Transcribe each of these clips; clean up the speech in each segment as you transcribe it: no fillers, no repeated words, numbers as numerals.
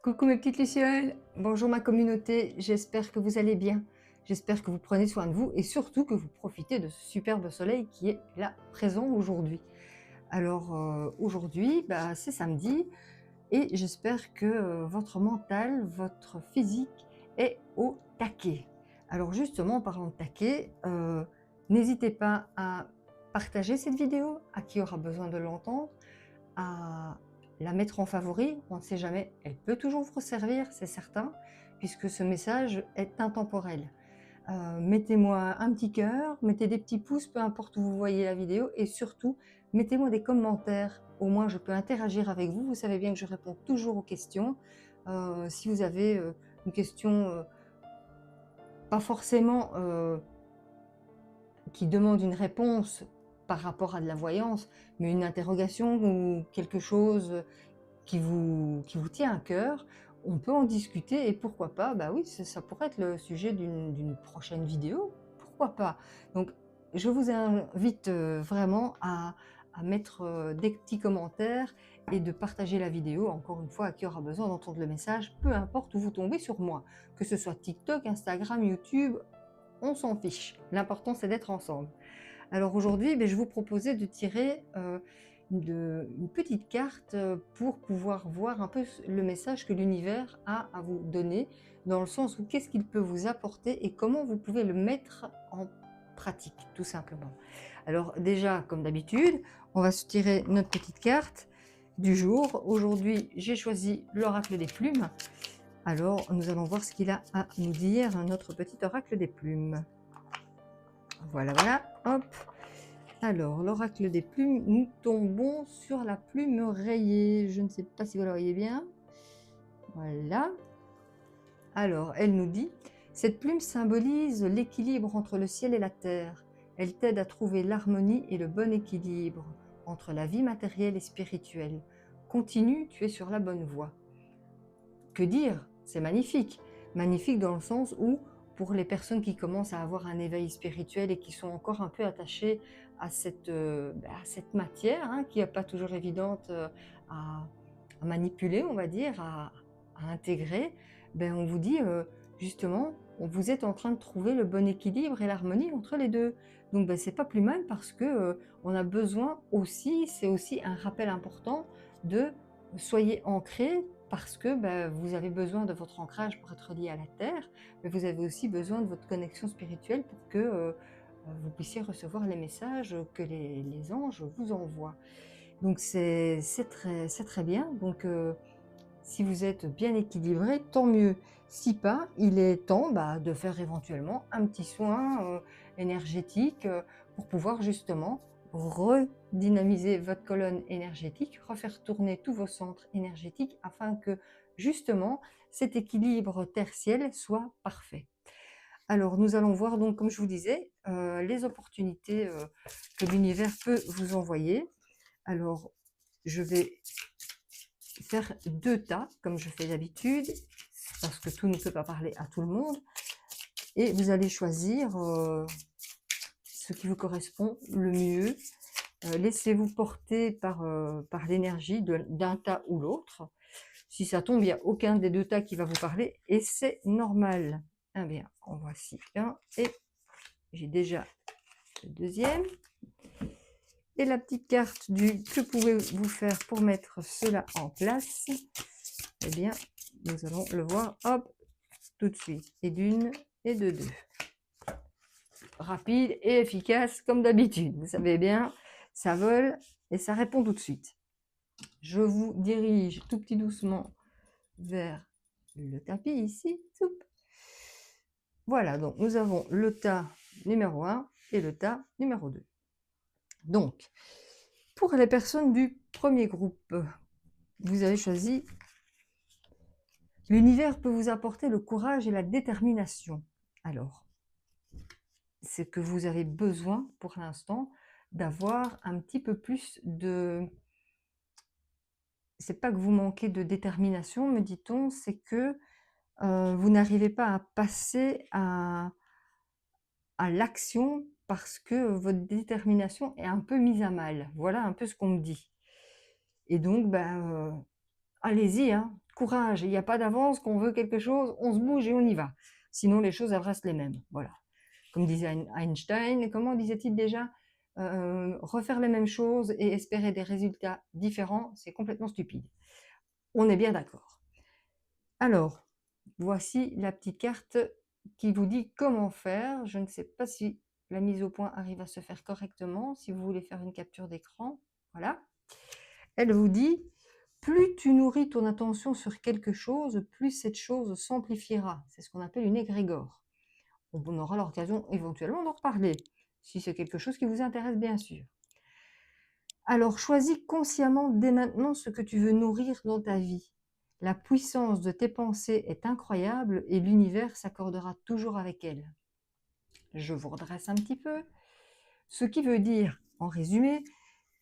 Coucou mes petites lucioles, bonjour ma communauté, j'espère que vous allez bien. J'espère que vous prenez soin de vous et surtout que vous profitez de ce superbe soleil qui est là présent aujourd'hui. Alors aujourd'hui, c'est samedi et j'espère que votre mental, votre physique est au taquet. Alors justement, en parlant de taquet, n'hésitez pas à partager cette vidéo à qui aura besoin de l'entendre, à la mettre en favori, on ne sait jamais, elle peut toujours vous servir, c'est certain, puisque ce message est intemporel. Mettez-moi un petit cœur, mettez des petits pouces, peu importe où vous voyez la vidéo, et surtout, mettez-moi des commentaires, au moins je peux interagir avec vous. Vous savez bien que je réponds toujours aux questions. Si vous avez une question, pas forcément qui demande une réponse par rapport à de la voyance, mais une interrogation ou quelque chose qui vous tient à cœur, on peut en discuter et pourquoi pas, bah oui, ça pourrait être le sujet d'une prochaine vidéo, pourquoi pas? Donc je vous invite, vraiment à mettre, des petits commentaires et de partager la vidéo, encore une fois, à qui aura besoin d'entendre le message, peu importe où vous tombez sur moi, que ce soit TikTok, Instagram, YouTube, on s'en fiche. L'important, c'est d'être ensemble. Alors aujourd'hui, je vous proposais de tirer une petite carte pour pouvoir voir un peu le message que l'univers a à vous donner, dans le sens où qu'est-ce qu'il peut vous apporter et comment vous pouvez le mettre en pratique, tout simplement. Alors déjà, comme d'habitude, on va se tirer notre petite carte du jour. Aujourd'hui, j'ai choisi l'oracle des plumes. Alors, nous allons voir ce qu'il a à nous dire, notre petit oracle des plumes. Voilà, voilà, hop. Alors, l'oracle des plumes, nous tombons sur la plume rayée. Je ne sais pas si vous la voyez bien. Voilà. Alors, elle nous dit, cette plume symbolise l'équilibre entre le ciel et la terre. Elle t'aide à trouver l'harmonie et le bon équilibre entre la vie matérielle et spirituelle. Continue, tu es sur la bonne voie. Que dire? C'est magnifique. Magnifique dans le sens où, pour les personnes qui commencent à avoir un éveil spirituel et qui sont encore un peu attachées à cette matière, hein, qui n'est pas toujours évidente à manipuler, on va dire, à intégrer, on vous dit justement, vous êtes en train de trouver le bon équilibre et l'harmonie entre les deux. Donc c'est pas plus mal parce que on a besoin aussi, c'est aussi un rappel important de soyez ancrés parce que vous avez besoin de votre ancrage pour être lié à la terre, mais vous avez aussi besoin de votre connexion spirituelle pour que vous puissiez recevoir les messages que les anges vous envoient. Donc c'est très bien. Donc si vous êtes bien équilibré, tant mieux. Si pas, il est temps de faire éventuellement un petit soin énergétique pour pouvoir justement redynamiser votre colonne énergétique, refaire tourner tous vos centres énergétiques afin que justement cet équilibre terre-ciel soit parfait. Alors nous allons voir donc, comme je vous disais, les opportunités que l'univers peut vous envoyer. Alors je vais faire deux tas, comme je fais d'habitude, parce que tout ne peut pas parler à tout le monde. Et vous allez choisir ce qui vous correspond le mieux. Laissez-vous porter par l'énergie d'un tas ou l'autre. Si ça tombe, il n'y a aucun des deux tas qui va vous parler et c'est normal. Eh bien, en voici un et j'ai déjà le deuxième. Et la petite carte du que pouvez-vous faire pour mettre cela en place? Eh bien, nous allons le voir, hop, tout de suite. Et d'une et de deux. Rapide et efficace comme d'habitude. Vous savez bien, ça vole et ça répond tout de suite. Je vous dirige tout petit doucement vers le tapis ici. Voilà, donc nous avons le tas numéro 1 et le tas numéro 2. Donc, pour les personnes du premier groupe, vous avez choisi « L'univers peut vous apporter le courage et la détermination ». Alors, c'est que vous avez besoin pour l'instant d'avoir un petit peu plus de... C'est pas que vous manquez de détermination, me dit-on, c'est que vous n'arrivez pas à passer à l'action parce que votre détermination est un peu mise à mal. Voilà un peu ce qu'on me dit. Et donc, allez-y, hein, courage, il n'y a pas d'avance, qu'on veut quelque chose, on se bouge et on y va. Sinon, les choses, elles restent les mêmes. Voilà. Comme disait Einstein, comment disait-il déjà? Refaire les mêmes choses et espérer des résultats différents, c'est complètement stupide. On est bien d'accord. Alors, voici la petite carte qui vous dit comment faire. Je ne sais pas si la mise au point arrive à se faire correctement. Si vous voulez faire une capture d'écran, voilà. Elle vous dit, plus tu nourris ton attention sur quelque chose, plus cette chose s'amplifiera. C'est ce qu'on appelle une égrégore. On aura l'occasion éventuellement d'en reparler, si c'est quelque chose qui vous intéresse bien sûr. Alors choisis consciemment dès maintenant ce que tu veux nourrir dans ta vie. La puissance de tes pensées est incroyable et l'univers s'accordera toujours avec elle. Je vous redresse un petit peu. Ce qui veut dire, en résumé,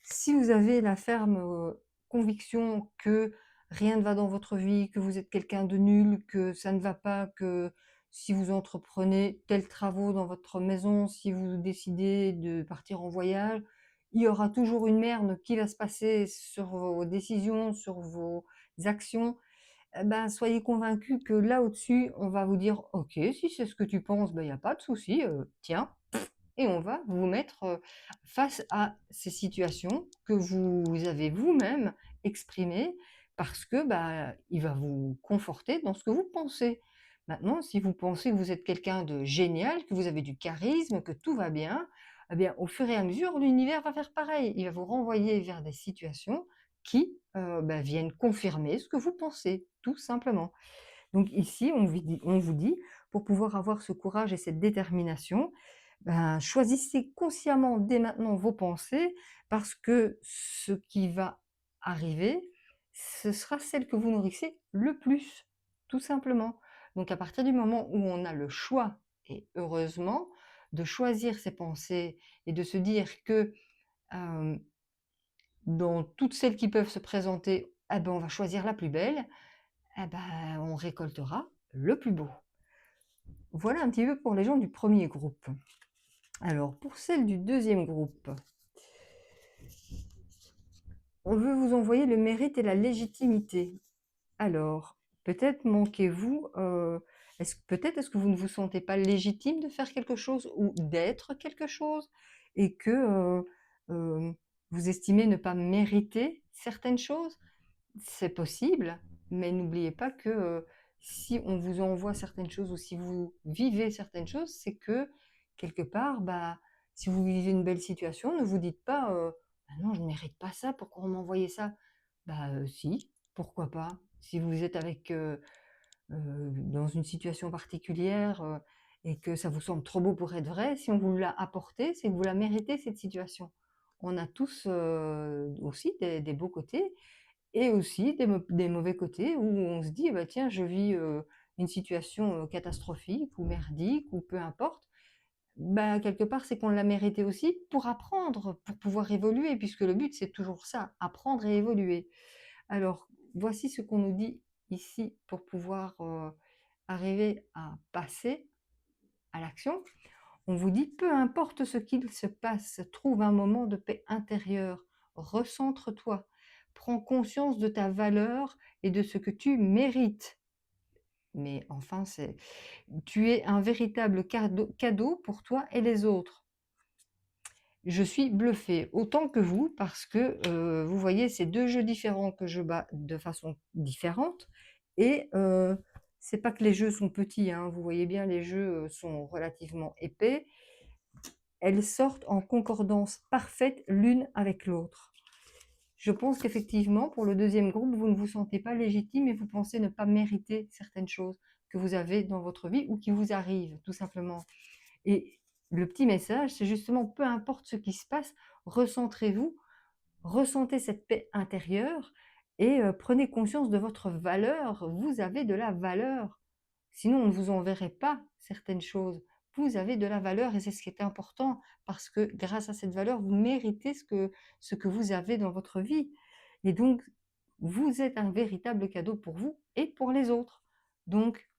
si vous avez la ferme conviction que rien ne va dans votre vie, que vous êtes quelqu'un de nul, que ça ne va pas, que si vous entreprenez tels travaux dans votre maison, si vous décidez de partir en voyage, il y aura toujours une merde qui va se passer sur vos décisions, sur vos actions. Eh ben, soyez convaincus que là au-dessus, on va vous dire, ok, si c'est ce que tu penses, ben, il n'y a pas de souci, tiens, et on va vous mettre face à ces situations que vous avez vous-même exprimées parce que bah, il va vous conforter dans ce que vous pensez. Maintenant, si vous pensez que vous êtes quelqu'un de génial, que vous avez du charisme, que tout va bien, eh bien, au fur et à mesure, l'univers va faire pareil. Il va vous renvoyer vers des situations qui bah, viennent confirmer ce que vous pensez, tout simplement. Donc ici, on vous dit, pour pouvoir avoir ce courage et cette détermination, ben, choisissez consciemment dès maintenant vos pensées parce que ce qui va arriver, ce sera celle que vous nourrissez le plus, tout simplement. Donc à partir du moment où on a le choix, et heureusement, de choisir ses pensées et de se dire que dans toutes celles qui peuvent se présenter, eh ben, on va choisir la plus belle, eh ben, on récoltera le plus beau. Voilà un petit peu pour les gens du premier groupe. Alors, pour celles du deuxième groupe, on veut vous envoyer le mérite et la légitimité. Alors, peut-être manquez-vous, peut-être est-ce que vous ne vous sentez pas légitime de faire quelque chose ou d'être quelque chose et que vous estimez ne pas mériter certaines choses? C'est possible, mais n'oubliez pas que si on vous envoie certaines choses ou si vous vivez certaines choses, c'est que quelque part, bah, si vous vivez une belle situation, ne vous dites pas «Ah non, je ne mérite pas ça, pourquoi on m'a envoyé ça?» Bah si, pourquoi pas? Si vous êtes avec, dans une situation particulière et que ça vous semble trop beau pour être vrai, si on vous l'a apporté, c'est que vous la méritez cette situation. On a tous aussi des beaux côtés et aussi des mauvais côtés où on se dit: «Bah, tiens, je vis, une situation, catastrophique ou merdique ou peu importe». Bah, quelque part, c'est qu'on l'a mérité aussi pour apprendre, pour pouvoir évoluer puisque le but, c'est toujours ça, apprendre et évoluer. Alors, voici ce qu'on nous dit ici pour pouvoir, arriver à passer à l'action. On vous dit: «Peu importe ce qu'il se passe, trouve un moment de paix intérieure, recentre-toi, prends conscience de ta valeur et de ce que tu mérites». Mais enfin, tu es un véritable cadeau pour toi et les autres. Je suis bluffée, autant que vous, parce que vous voyez, c'est deux jeux différents que je bats de façon différente. Et c'est pas que les jeux sont petits, hein, vous voyez bien, les jeux sont relativement épais. Elles sortent en concordance parfaite l'une avec l'autre. Je pense qu'effectivement, pour le deuxième groupe, vous ne vous sentez pas légitime et vous pensez ne pas mériter certaines choses que vous avez dans votre vie ou qui vous arrivent, tout simplement. Et le petit message, c'est justement, peu importe ce qui se passe, recentrez-vous, ressentez cette paix intérieure et prenez conscience de votre valeur. Vous avez de la valeur. Sinon, on ne vous enverrait pas certaines choses. Vous avez de la valeur et c'est ce qui est important parce que grâce à cette valeur, vous méritez ce que vous avez dans votre vie. Et donc, vous êtes un véritable cadeau pour vous et pour les autres. Donc,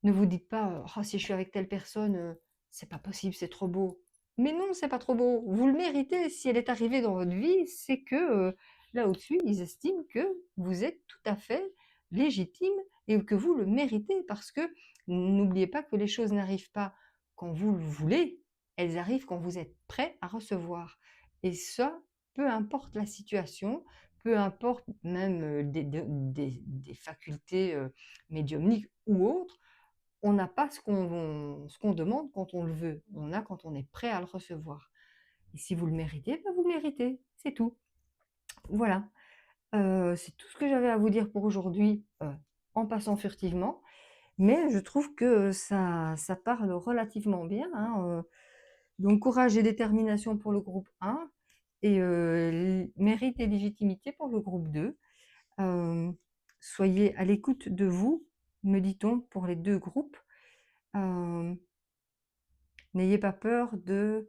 ne vous dites pas «Oh, si je suis avec telle personne, c'est pas possible, c'est trop beau». Mais non, c'est pas trop beau. Vous le méritez. Si elle est arrivée dans votre vie, c'est que là au-dessus, ils estiment que vous êtes tout à fait légitime et que vous le méritez parce que n'oubliez pas que les choses n'arrivent pas quand vous le voulez, elles arrivent quand vous êtes prêt à recevoir et ça, peu importe la situation, peu importe même, des facultés, médiumniques ou autres, on n'a pas ce qu'on demande quand on le veut, on a quand on est prêt à le recevoir et si vous le méritez, bah, vous le méritez, c'est tout. Voilà. C'est tout ce que j'avais à vous dire pour aujourd'hui, en passant furtivement, mais je trouve que ça parle relativement bien, hein, donc courage et détermination pour le groupe 1 et mérite et légitimité pour le groupe 2. Hem, Soyez à l'écoute de vous, me dit-on pour les 2 groupes. Hem, N'ayez pas peur de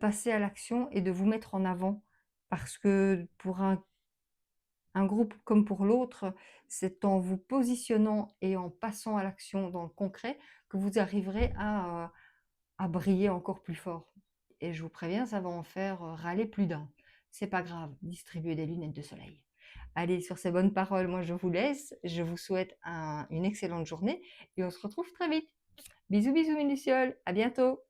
passer à l'action et de vous mettre en avant parce que pour un groupe comme pour l'autre, c'est en vous positionnant et en passant à l'action dans le concret que vous arriverez à briller encore plus fort. Et je vous préviens, ça va en faire râler plus d'un. C'est pas grave, distribuez des lunettes de soleil. Allez, sur ces bonnes paroles, moi je vous laisse. Je vous souhaite une excellente journée et on se retrouve très vite. Bisous, bisous, mes lucioles. À bientôt.